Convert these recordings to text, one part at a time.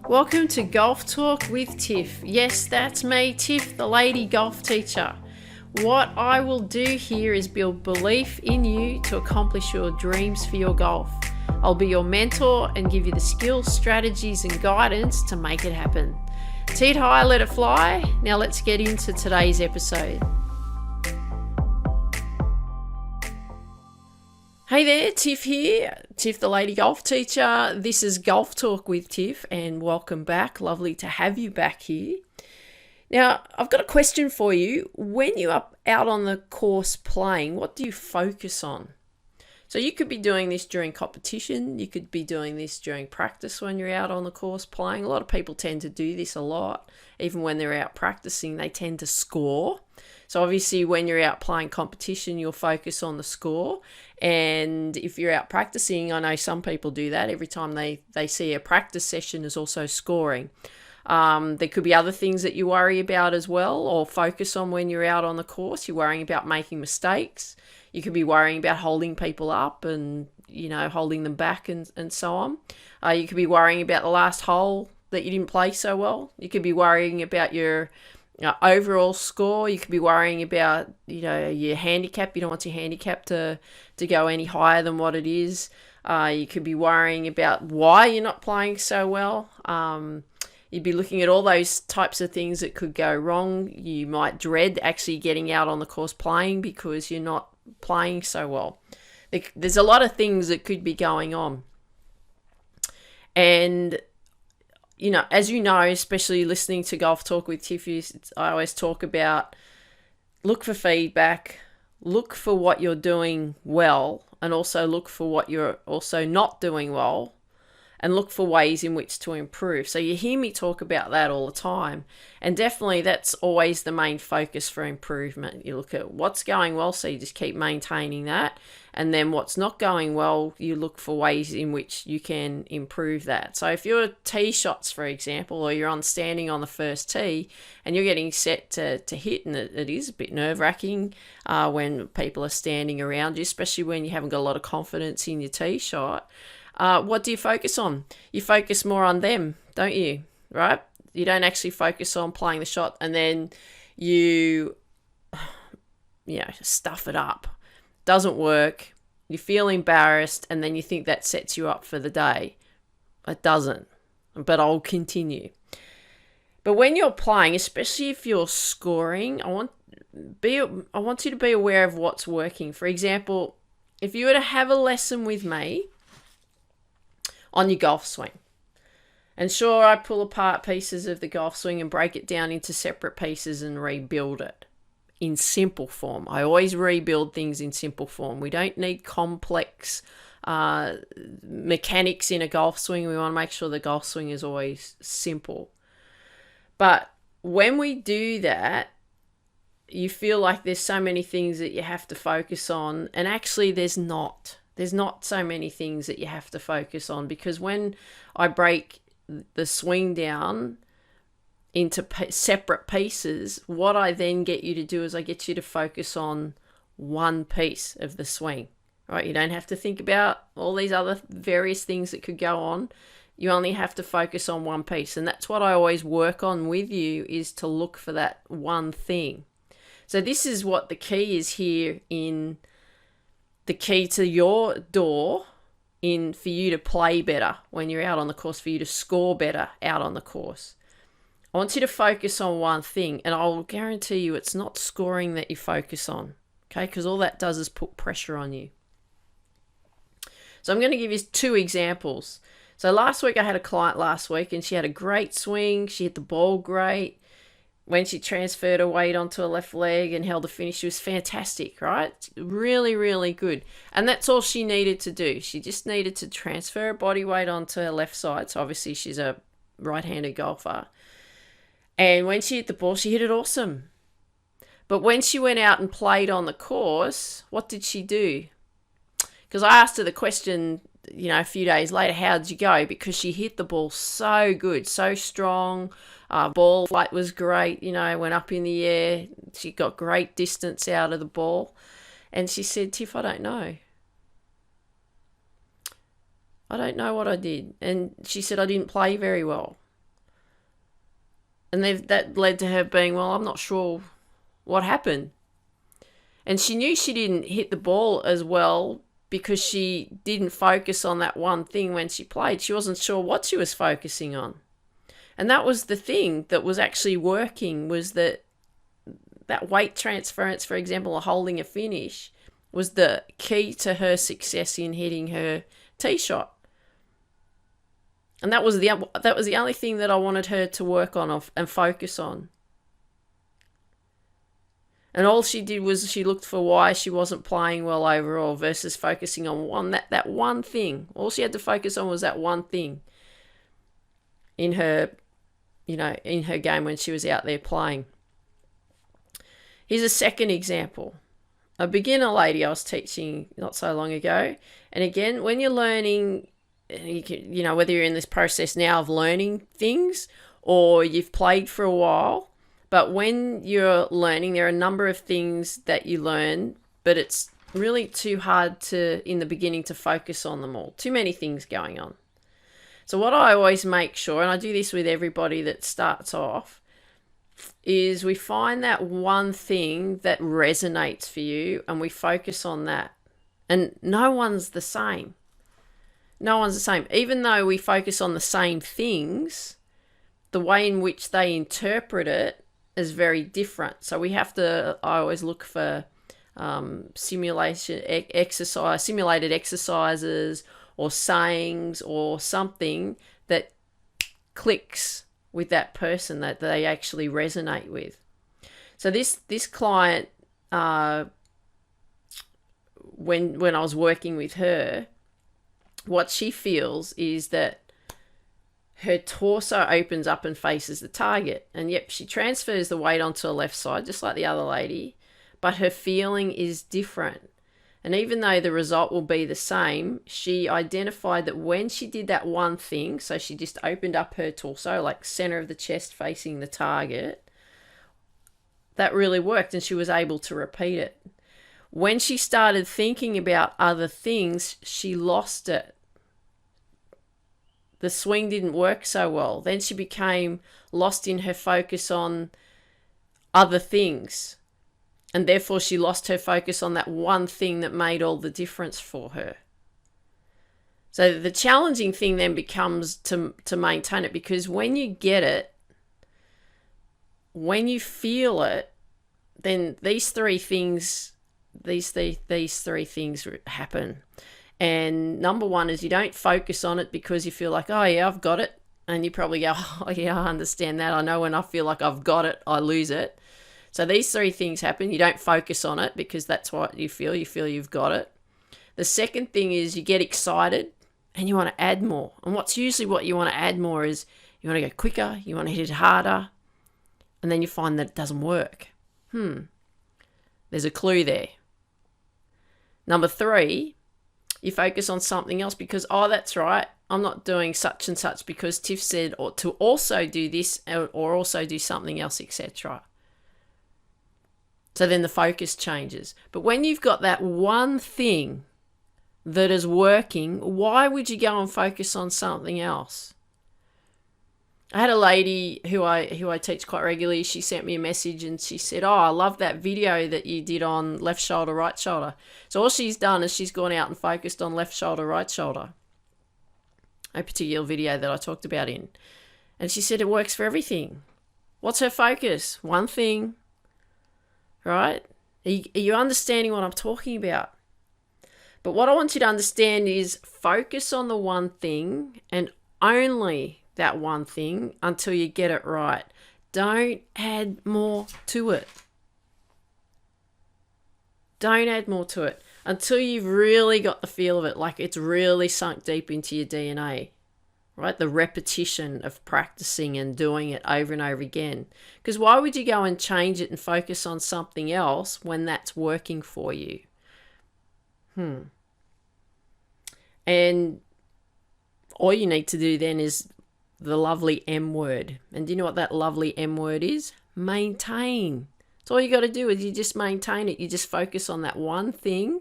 Welcome to Golf Talk with Tiff. Yes, that's me, Tiff, the lady golf teacher. What I will do here is build belief in you to accomplish your dreams for your golf. I'll be your mentor and give you the skills, strategies, and guidance to make it happen. Teed high, let it fly. Now let's get into today's episode. Hey there, Tiff here, Tiff the lady golf teacher. This is Golf Talk with Tiff and welcome back. Lovely to have you back here. Now, I've got a question for you. When you're out on the course playing, what do you focus on? So you could be doing this during competition. You could be doing this during practice when you're out on the course playing. A lot of people tend to do this a lot. Even when they're out practicing, they tend to score. So obviously when you're out playing competition, you'll focus on the score. And if you're out practicing, I know some people do that. Every time they see a practice session is also scoring. There could be other things that you worry about as well or focus on when you're out on the course. You're worrying about making mistakes. You could be worrying about holding people up and, holding them back and so on. You could be worrying about the last hole that you didn't play so well. You could be worrying about your overall score. You could be worrying about, your handicap. You don't want your handicap to go any higher than what it is. You could be worrying about why you're not playing so well. You'd be looking at all those types of things that could go wrong. You might dread actually getting out on the course playing because you're not playing so well. There's a lot of things that could be going on. And as you know, especially listening to Golf Talk with Tiffany, I always talk about look for feedback, look for what you're doing well, and also look for what you're also not doing well, and look for ways in which to improve. So you hear me talk about that all the time. And definitely that's always the main focus for improvement. You look at what's going well, so you just keep maintaining that. And then what's not going well, you look for ways in which you can improve that. So if you're tee shots, for example, or you're standing on the first tee and you're getting set to hit, and it is a bit nerve-wracking when people are standing around you, especially when you haven't got a lot of confidence in your tee shot. What do you focus on? You focus more on them, don't you? Right? You don't actually focus on playing the shot and then you stuff it up. Doesn't work. You feel embarrassed and then you think that sets you up for the day. It doesn't, but I'll continue. But when you're playing, especially if you're scoring, I want you to be aware of what's working. For example, if you were to have a lesson with me on your golf swing. And sure, I pull apart pieces of the golf swing and break it down into separate pieces and rebuild it in simple form. I always rebuild things in simple form. We don't need complex mechanics in a golf swing. We want to make sure the golf swing is always simple. But when we do that, you feel like there's so many things that you have to focus on, and actually there's not. There's not so many things that you have to focus on, because when I break the swing down into separate pieces, what I then get you to do is I get you to focus on one piece of the swing, right? You don't have to think about all these other various things that could go on. You only have to focus on one piece. And that's what I always work on with you, is to look for that one thing. So this is what the key is here in the key to your door for you to play better when you're out on the course, for you to score better out on the course. I want you to focus on one thing, and I'll guarantee you it's not scoring that you focus on, okay? Because all that does is put pressure on you. So I'm going to give you two examples. So last week I had a client and she had a great swing. She hit the ball great. When she transferred her weight onto her left leg and held the finish, she was fantastic, right? Really, really good. And that's all she needed to do. She just needed to transfer her body weight onto her left side. So obviously she's a right-handed golfer. And when she hit the ball, she hit it awesome. But when she went out and played on the course, what did she do? Because I asked her the question, a few days later, how did you go? Because she hit the ball so good, so strong. Ball flight was great, went up in the air. She got great distance out of the ball. And she said, Tiff, I don't know. I don't know what I did. And she said, I didn't play very well. And that led to her being, well, I'm not sure what happened. And she knew she didn't hit the ball as well because she didn't focus on that one thing when she played. She wasn't sure what she was focusing on. And that was the thing that was actually working, was that weight transference, for example, or holding a finish, was the key to her success in hitting her tee shot. And that was the only thing that I wanted her to work on and focus on. And all she did was she looked for why she wasn't playing well overall versus focusing on that one thing. All she had to focus on was that one thing in her game when she was out there playing. Here's a second example. A beginner lady I was teaching not so long ago. And again, when you're learning, whether you're in this process now of learning things or you've played for a while, but when you're learning, there are a number of things that you learn, but it's really too hard in the beginning to focus on them all. Too many things going on. So what I always make sure, and I do this with everybody that starts off, is we find that one thing that resonates for you and we focus on that. And no one's the same. No one's the same. Even though we focus on the same things, the way in which they interpret it is very different. So I always look for simulated exercises or sayings or something that clicks with that person that they actually resonate with. So this client, when I was working with her, what she feels is that her torso opens up and faces the target. And yep, she transfers the weight onto her left side, just like the other lady, but her feeling is different. And even though the result will be the same, she identified that when she did that one thing, so she just opened up her torso, like center of the chest facing the target, that really worked and she was able to repeat it. When she started thinking about other things, she lost it. The swing didn't work so well. Then she became lost in her focus on other things. And therefore she lost her focus on that one thing that made all the difference for her. So the challenging thing then becomes to maintain it, because when you get it, when you feel it, then these three things happen. And number one is you don't focus on it because you feel like, oh yeah, I've got it. And you probably go, oh yeah, I understand that. I know when I feel like I've got it, I lose it. So these three things happen. You don't focus on it because that's what you feel. You feel you've got it. The second thing is you get excited and you want to add more. And what you want to add more is you want to go quicker, you want to hit it harder, and then you find that it doesn't work. There's a clue there. Number three, you focus on something else because, oh, that's right, I'm not doing such and such because Tiff said or to also do this or also do something else, etc. So then the focus changes. But when you've got that one thing that is working, why would you go and focus on something else? I had a lady who I teach quite regularly. She sent me a message and she said, oh, I love that video that you did on left shoulder, right shoulder. So all she's done is she's gone out and focused on left shoulder, right shoulder. A particular video that I talked about in. And she said it works for everything. What's her focus? One thing. Right? Are you understanding what I'm talking about? But what I want you to understand is focus on the one thing and only that one thing until you get it right. Don't add more to it. Don't add more to it until you've really got the feel of it, like it's really sunk deep into your DNA. Right? The repetition of practicing and doing it over and over again. Because why would you go and change it and focus on something else when that's working for you? And all you need to do then is the lovely M word. And do you know what that lovely M word is? Maintain. That's all you got to do is you just maintain it. You just focus on that one thing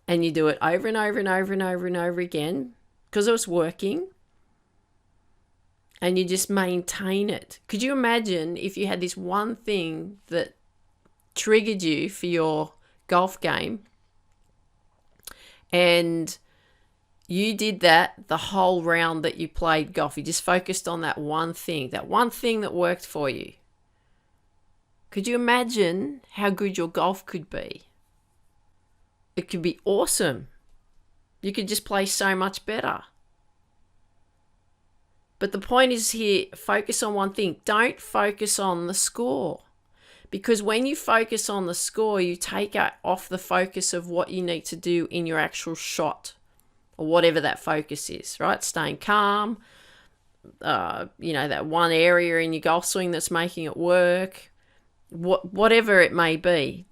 and you do it over and over and over and over and over again because it was working. and you just maintain it. Could you imagine if you had this one thing that triggered you for your golf game, and you did that the whole round that you played golf? You just focused on that one thing that worked for you. Could you imagine how good your golf could be? It could be awesome. You could just play so much better. But the point is here, focus on one thing. Don't focus on the score. Because when you focus on the score, you take off the focus of what you need to do in your actual shot, or whatever that focus is, right? Staying calm, that one area in your golf swing that's making it work, whatever it may be.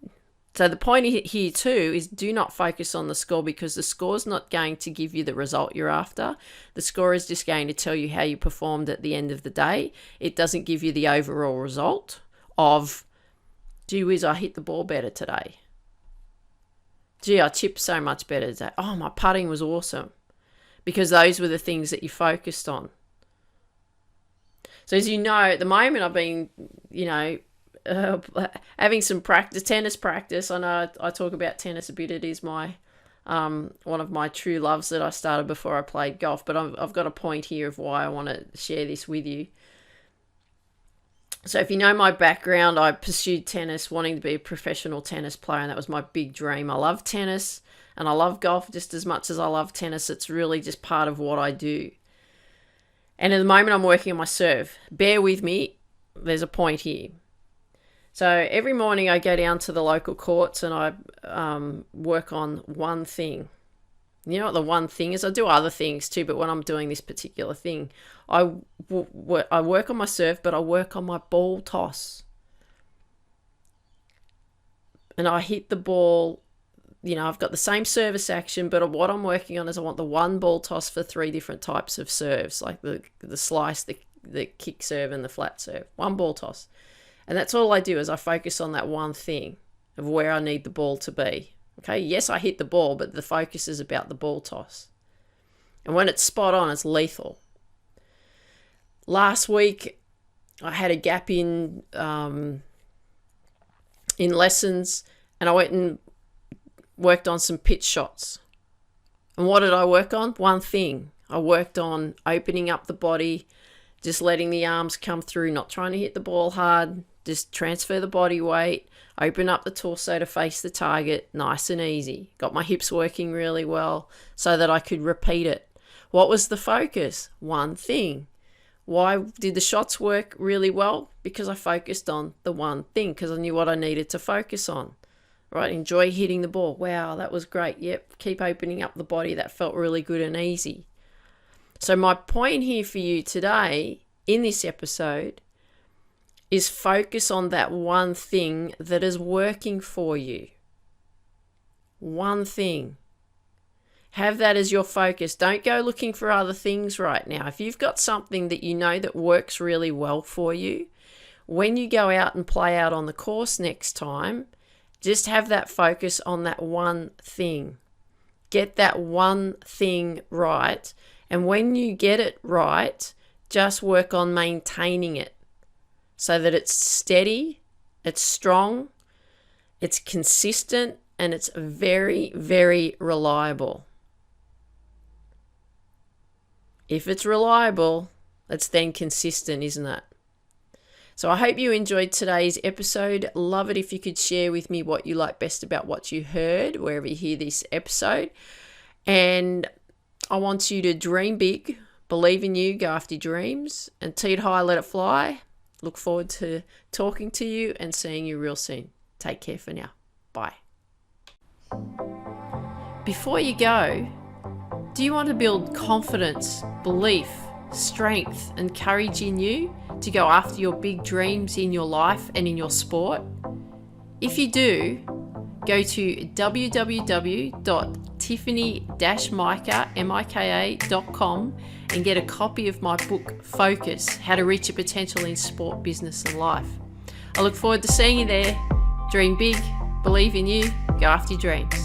So the point here too is, do not focus on the score, because the score's not going to give you the result you're after. The score is just going to tell you how you performed at the end of the day. It doesn't give you the overall result of, gee whiz, I hit the ball better today. Gee, I chipped so much better today. Oh, my putting was awesome. Because those were the things that you focused on. So as you know, at the moment I've been, having some tennis practice. I know I talk about tennis a bit. It is my one of my true loves that I started before I played golf. But I've got a point here of why I want to share this with you. So if you know my background, I pursued tennis, wanting to be a professional tennis player, and that was my big dream. I love tennis, and I love golf just as much as I love tennis. It's really just part of what I do. And at the moment, I'm working on my serve. Bear with me. There's a point here. So every morning I go down to the local courts and I work on one thing. You know what the one thing is? I do other things too, but when I'm doing this particular thing, I work on my serve, but I work on my ball toss. And I hit the ball, I've got the same service action, but what I'm working on is I want the one ball toss for 3 different types of serves, like the slice, the kick serve, and the flat serve. One ball toss. And that's all I do, is I focus on that one thing of where I need the ball to be. Okay, yes, I hit the ball, but the focus is about the ball toss. And when it's spot on, it's lethal. Last week, I had a gap in lessons, and I went and worked on some pitch shots. And what did I work on? One thing. I worked on opening up the body, just letting the arms come through, not trying to hit the ball hard, just transfer the body weight, open up the torso to face the target, nice and easy. Got my hips working really well so that I could repeat it. What was the focus? One thing. Why did the shots work really well? Because I focused on the one thing, because I knew what I needed to focus on. Right, enjoy hitting the ball. Wow, that was great. Yep, keep opening up the body. That felt really good and easy. So my point here for you today in this episode is focus on that one thing that is working for you. One thing. Have that as your focus. Don't go looking for other things right now. If you've got something that you know that works really well for you, when you go out and play out on the course next time, just have that focus on that one thing. Get that one thing right. And when you get it right, just work on maintaining it so that it's steady, it's strong, it's consistent, and it's very, very reliable. If it's reliable, it's then consistent, isn't it? So I hope you enjoyed today's episode. Love it if you could share with me what you like best about what you heard, wherever you hear this episode. And I want you to dream big, believe in you, go after your dreams, and tee it high, let it fly. Look forward to talking to you and seeing you real soon. Take care for now. Bye. Before you go, do you want to build confidence, belief, strength, and courage in you to go after your big dreams in your life and in your sport? If you do, go to www.tiffany-mika.com and get a copy of my book, Focus, How to Reach Your Potential in Sport, Business and Life. I look forward to seeing you there. Dream big, believe in you, go after your dreams.